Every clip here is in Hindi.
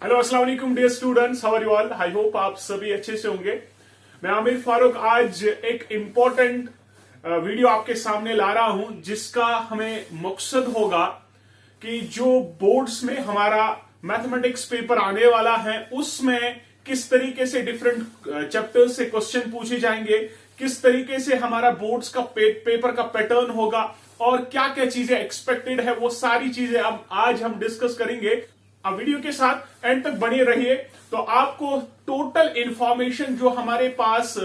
हेलो अस्सलाम वालेकुम dear students, how are you all. I hope आप सभी अच्छे से होंगे। मैं आमिर फारूक आज एक इम्पोर्टेंट वीडियो आपके सामने ला रहा हूं जिसका हमें मकसद होगा कि जो बोर्ड्स में हमारा मैथमेटिक्स पेपर आने वाला है उसमें किस तरीके से डिफरेंट चैप्टर्स से क्वेश्चन पूछे जाएंगे, किस तरीके से हमारा बोर्ड्स का पेपर का पैटर्न होगा और क्या क्या चीजें एक्सपेक्टेड है, वो सारी चीजें अब आज हम डिस्कस करेंगे। अब वीडियो के साथ एंड तक बने रहिए तो आपको टोटल इंफॉर्मेशन जो हमारे पास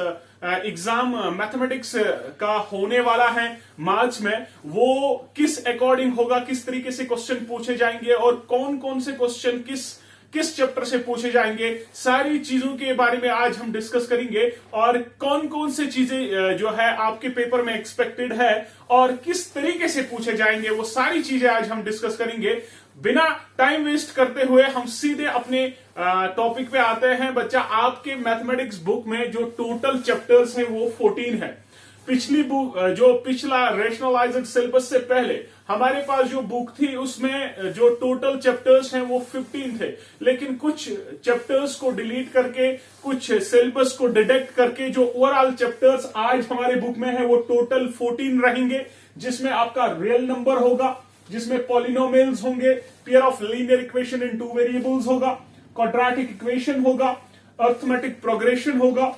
एग्जाम मैथमेटिक्स का होने वाला है मार्च में, वो किस अकॉर्डिंग होगा, किस तरीके से क्वेश्चन पूछे जाएंगे और कौन कौन से क्वेश्चन किस चैप्टर से पूछे जाएंगे, सारी चीजों के बारे में आज हम डिस्कस करेंगे। और कौन कौन से चीजें जो है आपके पेपर में एक्सपेक्टेड है और किस तरीके से पूछे जाएंगे, वो सारी चीजें आज हम डिस्कस करेंगे। बिना टाइम वेस्ट करते हुए हम सीधे अपने टॉपिक पे आते हैं। बच्चा, आपके मैथमेटिक्स बुक में जो टोटल चैप्टर्स हैं वो 14 है। पिछली बुक जो पिछला रैशनलाइज्ड सिलेबस से पहले हमारे पास जो बुक थी उसमें जो टोटल चैप्टर्स हैं वो 15 थे, लेकिन कुछ चैप्टर्स को डिलीट करके, कुछ सिलेबस को डिडक्ट करके जो ओवरऑल चैप्टर्स आज हमारे बुक में है वो टोटल 14 रहेंगे, जिसमें आपका रियल नंबर होगा, जिसमें पॉलिनोमियल्स होंगे, pair of linear equation in 2 variables होगा, क्वाड्रेटिक इक्वेशन होगा, अरिथमेटिक प्रोग्रेशन होगा,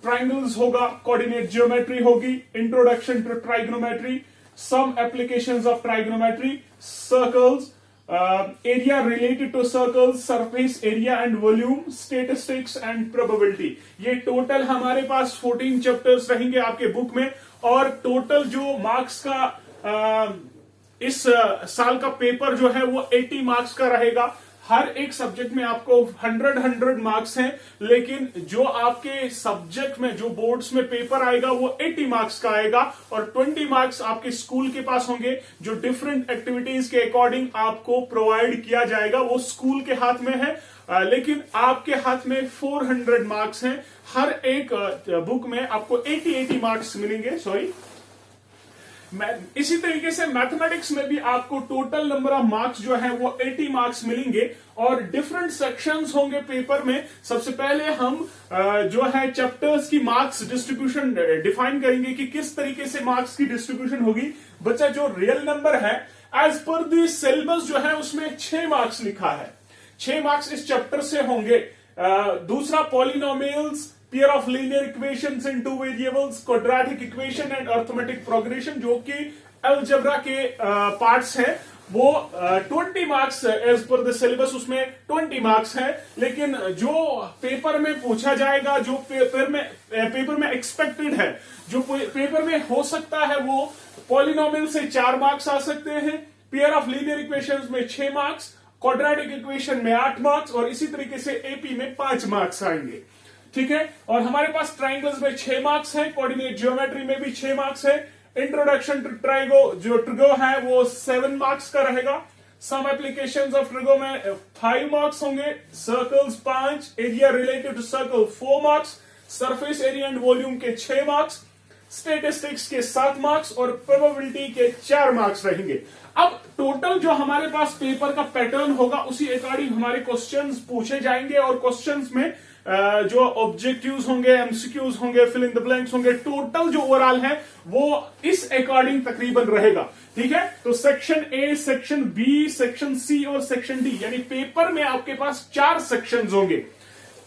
ट्राइंगल्स होगा, कोऑर्डिनेट ज्योमेट्री होगी, introduction to trigonometry, some applications of trigonometry, circles, area related to circles, surface area and volume, statistics and probability. ये टोटल हमारे पास 14 चैप्टर्स रहेंगे आपके बुक में। और टोटल जो मार्क्स का इस साल का पेपर जो है वो 80 मार्क्स का रहेगा। हर एक सब्जेक्ट में आपको 100 मार्क्स हैं, लेकिन जो आपके सब्जेक्ट में जो बोर्ड्स में पेपर आएगा वो 80 मार्क्स का आएगा और 20 मार्क्स आपके स्कूल के पास होंगे, जो डिफरेंट एक्टिविटीज के अकॉर्डिंग आपको प्रोवाइड किया जाएगा। वो स्कूल के हाथ में है, लेकिन आपके हाथ में 400 मार्क्स हैं। हर एक बुक में आपको 80 मार्क्स मिलेंगे। इसी तरीके से मैथमेटिक्स में भी आपको टोटल नंबर ऑफ मार्क्स जो है वो 80 मार्क्स मिलेंगे और डिफरेंट सेक्शंस होंगे पेपर में। सबसे पहले हम जो है चैप्टर्स की मार्क्स डिस्ट्रीब्यूशन डिफाइन करेंगे कि किस तरीके से मार्क्स की डिस्ट्रीब्यूशन होगी। बच्चा, जो रियल नंबर है एज पर द सिलेबस जो है उसमें 6 मार्क्स लिखा है, 6 मार्क्स इस चैप्टर से होंगे। दूसरा polynomials, pair of linear equations in 2 variables, quadratic equation and arithmetic progression जो कि अलजेब्रा के पार्ट्स हैं, वो 20 marks as per the syllabus उसमें 20 मार्क्स है। लेकिन जो पेपर में पूछा जाएगा, जो पेपर में एक्सपेक्टेड है, जो पेपर में हो सकता है, वो पॉलिनोमियल से 4 मार्क्स आ सकते हैं, पेयर ऑफ लीनियर इक्वेशंस में 6 मार्क्स, क्वाड्रेटिक इक्वेशन में 8 मार्क्स और इसी तरीके से एपी में 5 मार्क्स आएंगे। ठीक है। और हमारे पास ट्राइंगल्स में 6 मार्क्स है, कोऑर्डिनेट ज्योमेट्री में भी 6 मार्क्स है, इंट्रोडक्शन टू ट्रिगो है वो 7 मार्क्स का रहेगा, सम एप्लीकेशंस ऑफ ट्रिगो में 5 मार्क्स होंगे, circles 5, area related to circle 4 marks, surface area and volume के 6 मार्क्स, स्टैटिस्टिक्स के 7 मार्क्स और प्रोबेबिलिटी के 4 मार्क्स रहेंगे। अब टोटल जो हमारे पास पेपर का पैटर्न होगा उसी अकॉर्डिंग हमारे क्वेश्चंस पूछे जाएंगे और क्वेश्चंस में जो ऑब्जेक्टिव्स होंगे, एमसीक्यूज होंगे, फिल इन द ब्लैंक्स होंगे, टोटल जो ओवरऑल है वो इस अकॉर्डिंग तकरीबन रहेगा। ठीक है। तो section A, section B, section C और सेक्शन डी, यानी पेपर में आपके पास 4 सेक्शंस होंगे।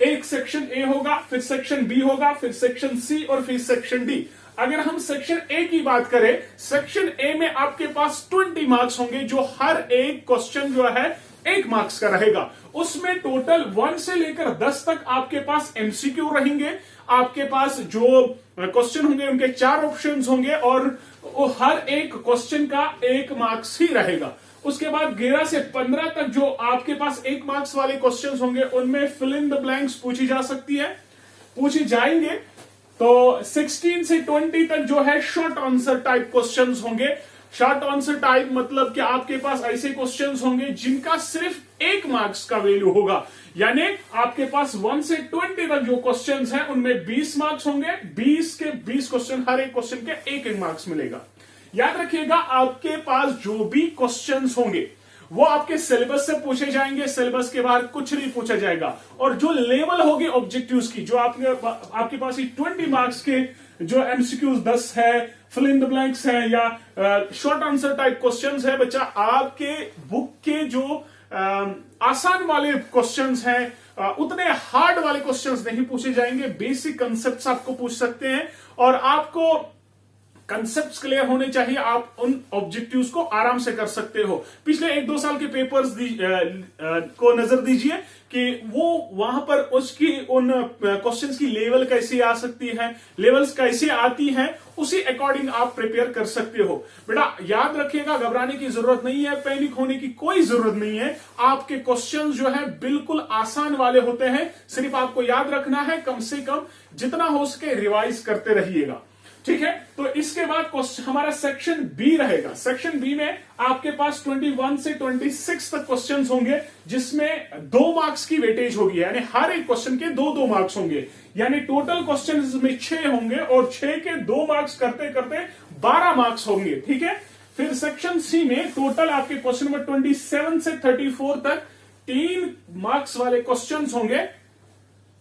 एक सेक्शन ए होगा, फिर सेक्शन बी होगा, फिर सेक्शन सी और फिर सेक्शन डी। अगर हम सेक्शन ए की बात करें, सेक्शन ए में आपके पास 20 मार्क्स होंगे, जो हर एक क्वेश्चन जो है 1 मार्क्स का रहेगा। उसमें टोटल 1 से लेकर 10 तक आपके पास एमसीक्यू रहेंगे। आपके पास जो क्वेश्चन होंगे उनके 4 ऑप्शंस होंगे और वो हर एक क्वेश्चन का 1 मार्क्स ही रहेगा। उसके बाद 11 से 15 तक जो आपके पास 1 मार्क्स वाले क्वेश्चंस होंगे उनमें फिल इन द ब्लैंक्स पूछी जा सकती है, पूछी जाएंगे। तो 16 से 20 तक जो है शॉर्ट आंसर टाइप क्वेश्चंस होंगे। शॉर्ट आंसर टाइप मतलब कि आपके पास ऐसे क्वेश्चंस होंगे जिनका सिर्फ 1 मार्क्स का वैल्यू होगा, यानी आपके पास 1 से 20 तक जो क्वेश्चंस हैं उनमें 20 मार्क्स होंगे। 20 के 20 क्वेश्चन, हर एक क्वेश्चन के 1 मार्क्स मिलेगा। याद रखिएगा, आपके पास जो भी क्वेश्चंस होंगे वो आपके सिलेबस से पूछे जाएंगे, सिलेबस के बाहर कुछ नहीं पूछा जाएगा। और जो लेवल होगी ऑब्जेक्टिव्स की, जो आपके पास 20 मार्क्स के जो एमसीक्यूज 10 है, फिल इन द ब्लैंक्स है या शॉर्ट आंसर टाइप क्वेश्चंस है, बच्चा आपके बुक के जो आसान वाले क्वेश्चंस हैं, उतने हार्ड वाले क्वेश्चंस नहीं पूछे जाएंगे। बेसिक कंसेप्ट्स आपको पूछ सकते हैं और आपको कंसेप्ट्स क्लियर होने चाहिए, आप उन ऑब्जेक्टिव्स को आराम से कर सकते हो। पिछले 1-2 साल के पेपर्स को नजर दीजिए कि वो वहां पर उसकी उन क्वेश्चंस की लेवल कैसी आ सकती है, लेवल्स कैसे आती हैं, उसी अकॉर्डिंग आप प्रिपेयर कर सकते हो। बेटा याद रखिएगा, घबराने की जरूरत नहीं है, पैनिक होने की कोई जरूरत नहीं है। आपके क्वेश्चंस जो है बिल्कुल आसान वाले होते हैं, सिर्फ आपको याद रखना है, कम से कम जितना हो सके रिवाइज करते रहिएगा, ठीक है। तो इसके बाद हमारा सेक्शन बी रहेगा। सेक्शन बी में आपके पास 21 से 26 तक क्वेश्चंस होंगे, जिसमें 2 मार्क्स की वेटेज होगी, यानी हर एक क्वेश्चन के 2-2 मार्क्स होंगे, यानी टोटल क्वेश्चंस में 6 होंगे और 6 के 2 मार्क्स करते करते 12 मार्क्स होंगे, ठीक है। फिर सेक्शन सी में टोटल आपके क्वेश्चन नंबर 27 से 34 तक 3 मार्क्स वाले क्वेश्चंस होंगे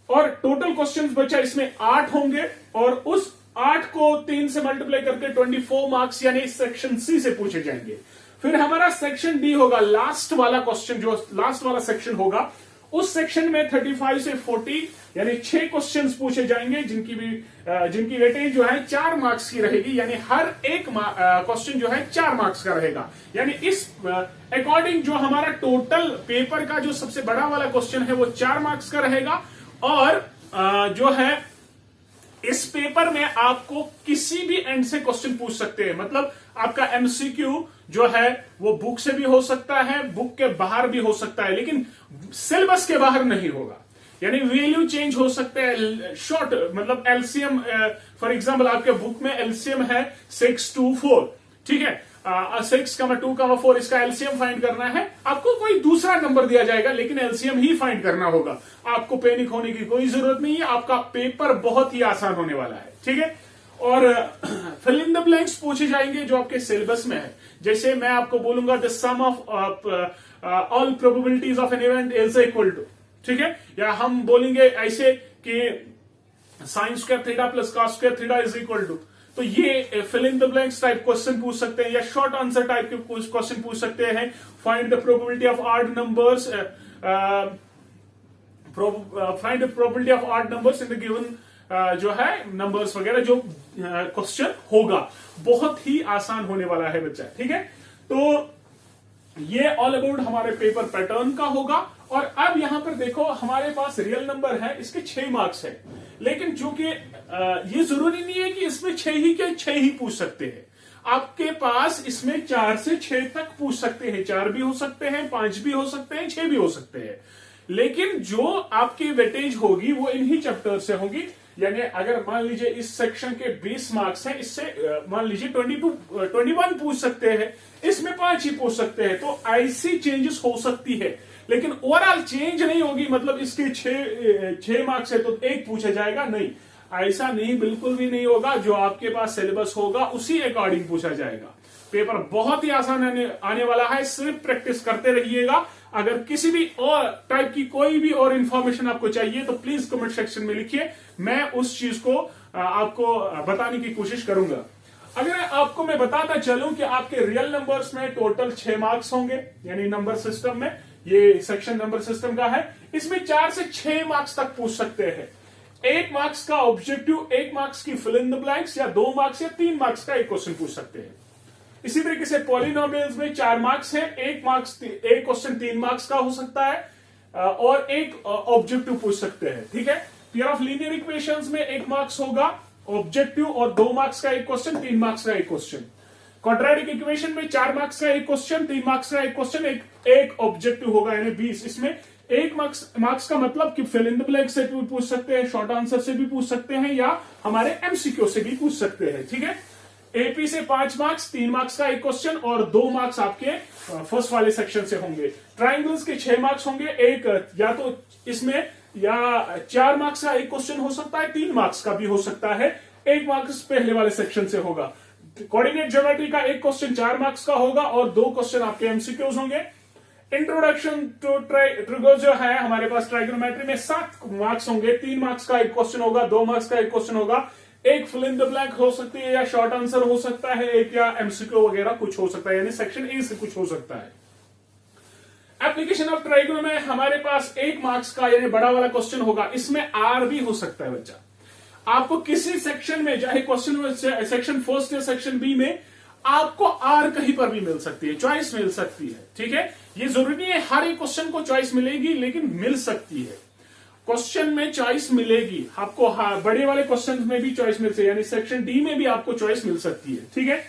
और टोटल क्वेश्चंस बचा इसमें 8 होंगे और उस 8 को 3 से मल्टीप्लाई करके 24 मार्क्स यानी सेक्शन सी से पूछे जाएंगे। फिर हमारा सेक्शन डी होगा, लास्ट वाला क्वेश्चन, जो लास्ट वाला सेक्शन होगा, उस सेक्शन में 35 से 40 यानी 6 क्वेश्चंस पूछे जाएंगे, जिनकी वेटेज जो है 4 मार्क्स की रहेगी, यानी हर एक क्वेश्चन जो है 4 मार्क्स का रहेगा। यानी इस अकॉर्डिंग जो हमारा टोटल पेपर का जो सबसे बड़ा वाला क्वेश्चन है वो 4 मार्क्स का रहेगा। और जो है इस पेपर में आपको किसी भी एंड से क्वेश्चन पूछ सकते हैं, मतलब आपका एमसीक्यू जो है वो बुक से भी हो सकता है, बुक के बाहर भी हो सकता है, लेकिन सिलेबस के बाहर नहीं होगा। यानी वैल्यू चेंज हो सकते हैं, शॉर्ट मतलब एलसीएम, फॉर एग्जांपल आपके बुक में एलसीएम है 624, ठीक है, 6,2,4 इसका एलसीएम फाइंड करना है, आपको कोई दूसरा नंबर दिया जाएगा लेकिन एलसीएम ही फाइंड करना होगा। आपको पैनिक होने की कोई जरूरत नहीं है, आपका पेपर बहुत ही आसान होने वाला है, ठीक है। और फिल इन द ब्लैंक्स पूछे जाएंगे जो आपके सिलेबस में है। जैसे मैं आपको बोलूंगा the sum of all probabilities of an event is equal to, ठीक है, या हम बोलेंगे ऐसे कि sine square theta plus cos square theta is equal to. तो ये fill in the blanks type question पूछ सकते हैं या शॉर्ट आंसर टाइप के क्वेश्चन पूछ सकते हैं। Find the probability of odd numbers, find the probability of odd numbers in the given जो है नंबर्स वगैरह, जो क्वेश्चन होगा बहुत ही आसान होने वाला है बच्चा, ठीक है। तो ये ऑल अबाउट हमारे पेपर पैटर्न का होगा। और अब यहां पर देखो हमारे पास रियल नंबर है, इसके 6 मार्क्स है, लेकिन चूंकि ये जरूरी नहीं है कि इसमें 6 ही के 6 ही पूछ सकते हैं। आपके पास इसमें 4 से 6 तक पूछ सकते हैं, 4 भी हो सकते हैं, 5 भी हो सकते हैं, 6 भी हो सकते हैं, लेकिन जो आपकी वेटेज होगी वो इन्हीं चैप्टर से होगी। यानी अगर मान लीजिए इस सेक्शन के 20 मार्क्स हैं, इससे मान लीजिए 21 पूछ सकते हैं, इसमें 5 ही पूछ सकते हैं, तो ऐसी चेंजेस हो सकती है, लेकिन ओवरऑल चेंज नहीं होगी। मतलब इसके 6 मार्क्स है तो 1 पूछा जाएगा, नहीं, ऐसा नहीं, बिल्कुल भी नहीं होगा। जो आपके पास सिलेबस होगा उसी अकॉर्डिंग पूछा जाएगा। पेपर बहुत ही आसान आने वाला है, सिर्फ प्रैक्टिस करते रहिएगा। अगर किसी भी और टाइप की कोई भी और इंफॉर्मेशन आपको चाहिए तो प्लीज कमेंट सेक्शन में लिखिए, मैं उस चीज को आपको बताने की कोशिश करूंगा। अगर आपको मैं बताता चलूं कि आपके रियल नंबर्स में टोटल 6 मार्क्स होंगे, यानी नंबर सिस्टम में, ये सेक्शन नंबर सिस्टम का है, इसमें 4 से 6 मार्क्स तक पूछ सकते हैं। 1 मार्क्स का ऑब्जेक्टिव, 1 मार्क्स की फिल इन द ब्लैंक्स, या 2 मार्क्स या 3 मार्क्स का एक क्वेश्चन पूछ सकते हैं। इसी तरीके से पॉलिनोमियल्स में 4 मार्क्स है, 1 क्वेश्चन 3 मार्क्स का हो सकता है और एक ऑब्जेक्टिव पूछ सकते हैं, ठीक है। पेयर ऑफ लीनियर इक्वेशंस में 1 मार्क्स होगा ऑब्जेक्टिव और 2 मार्क्स का एक क्वेश्चन, 3 मार्क्स का एक क्वेश्चन। क्वाड्रेटिक इक्वेशन में 4 मार्क्स का एक क्वेश्चन, 3 मार्क्स का एक क्वेश्चन, एक ऑब्जेक्टिव होगा, यानी 20। इसमें 1 मार्क्स का मतलब कि फिल इन द ब्लैंक से भी पूछ सकते हैं, शॉर्ट आंसर से भी पूछ सकते हैं, या हमारे एमसीक्यू से भी पूछ सकते हैं, ठीक है। एपी से 5 मार्क्स, 3 मार्क्स का एक क्वेश्चन और 2 मार्क्स आपके फर्स्ट वाले सेक्शन से होंगे। ट्राइंगल्स के 6 मार्क्स होंगे, एक या तो इसमें या 4 मार्क्स का एक क्वेश्चन हो सकता है, 3 मार्क्स का भी हो सकता है, 1 मार्क्स पहले वाले सेक्शन से होगा। कोऑर्डिनेट ज्योमेट्री का एक क्वेश्चन 4 मार्क्स का होगा और 2 क्वेश्चन आपके एमसीक्यूज होंगे। इंट्रोडक्शन टू ट्रिगर जो है हमारे पास ट्राइगोनोमेट्री में 7 मार्क्स होंगे। 3 मार्क्स का एक क्वेश्चन होगा, 2 मार्क्स का एक क्वेश्चन होगा, एक फिल इन द ब्लैंक हो सकती है या शॉर्ट आंसर हो सकता है, एक या एमसीक्यू वगैरह कुछ हो सकता है, यानी सेक्शन ए से कुछ हो सकता है। एप्लीकेशन ऑफ ट्राइगोन में हमारे पास 1 मार्क्स का यानी बड़ा वाला क्वेश्चन होगा, इसमें आर भी हो सकता है बच्चा। आपको किसी सेक्शन में, चाहे क्वेश्चन सेक्शन फर्स्ट या सेक्शन बी में, आपको आर कहीं पर भी मिल सकती है, चॉइस मिल सकती है। ठीक है, ये जरूरी नहीं है हर एक क्वेश्चन को चॉइस मिलेगी, लेकिन मिल सकती है। क्वेश्चन में चॉइस मिलेगी आपको, बड़े वाले क्वेश्चन में भी चॉइस मिल सकती है, यानी सेक्शन डी में भी आपको चॉइस मिल सकती है। ठीक है,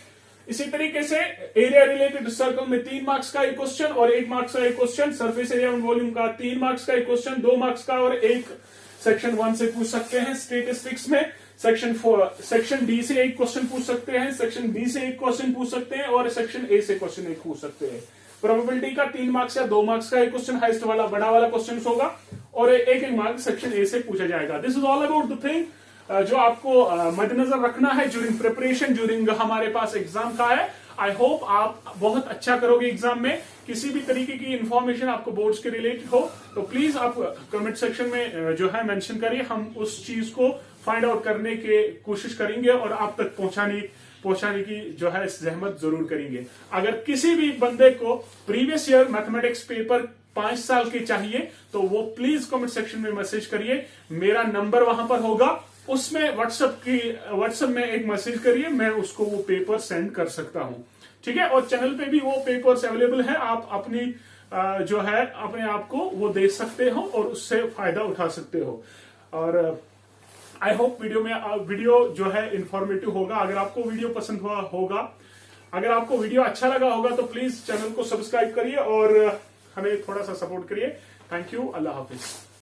इसी तरीके से एरिया रिलेटेड सर्कल में 3 मार्क्स का एक क्वेश्चन और 1 मार्क्स का एक question, surface area and volume का 3 मार्क्स का एक क्वेश्चन, 2 मार्क्स का और एक सेक्शन 1 से पूछ सकते हैं। स्टेटिस्टिक्स में सेक्शन डी से एक क्वेश्चन पूछ सकते हैं, सेक्शन बी से एक क्वेश्चन पूछ सकते हैं और सेक्शन ए से क्वेश्चन एक पूछ सकते हैं। प्रोबेबिलिटी का 3 मार्क्स या 2 मार्क्स का एक क्वेश्चन हाईएस्ट वाला बड़ा वाला क्वेश्चन होगा और एक मार्क्स सेक्शन ए से पूछा जाएगा। This is all about the thing जो आपको मद्देनजर रखना है ज्यूरिंग प्रिपरेशन, ज्यूरिंग हमारे पास एग्जाम का है। आई होप आप बहुत अच्छा करोगे एग्जाम में। किसी भी तरीके की इंफॉर्मेशन आपको बोर्ड्स के रिलेटेड हो तो प्लीज आप कमेंट सेक्शन में जो है मेंशन करिए, हम उस चीज को फाइंड आउट करने की कोशिश करेंगे और आप तक पहुंचाने की जो है जहमत जरूर करेंगे। अगर किसी भी बंदे को प्रीवियस ईयर मैथमेटिक्स पेपर 5 साल के चाहिए तो वो प्लीज कमेंट सेक्शन में मैसेज करिए, मेरा नंबर वहां पर होगा, उसमें व्हाट्सएप में एक मैसेज करिए, मैं उसको वो पेपर सेंड कर सकता हूं। ठीक है, और चैनल पे भी वो पेपर्स अवेलेबल है, आप अपनी जो है अपने आप को वो दे सकते हो और उससे फायदा उठा सकते हो। और आई होप वीडियो जो है इंफॉर्मेटिव होगा। अगर आपको वीडियो पसंद हुआ होगा, अगर आपको वीडियो अच्छा लगा होगा तो प्लीज चैनल को सब्सक्राइब करिए और हमें थोड़ा सा सपोर्ट करिए। Thank you, Allah Hafiz.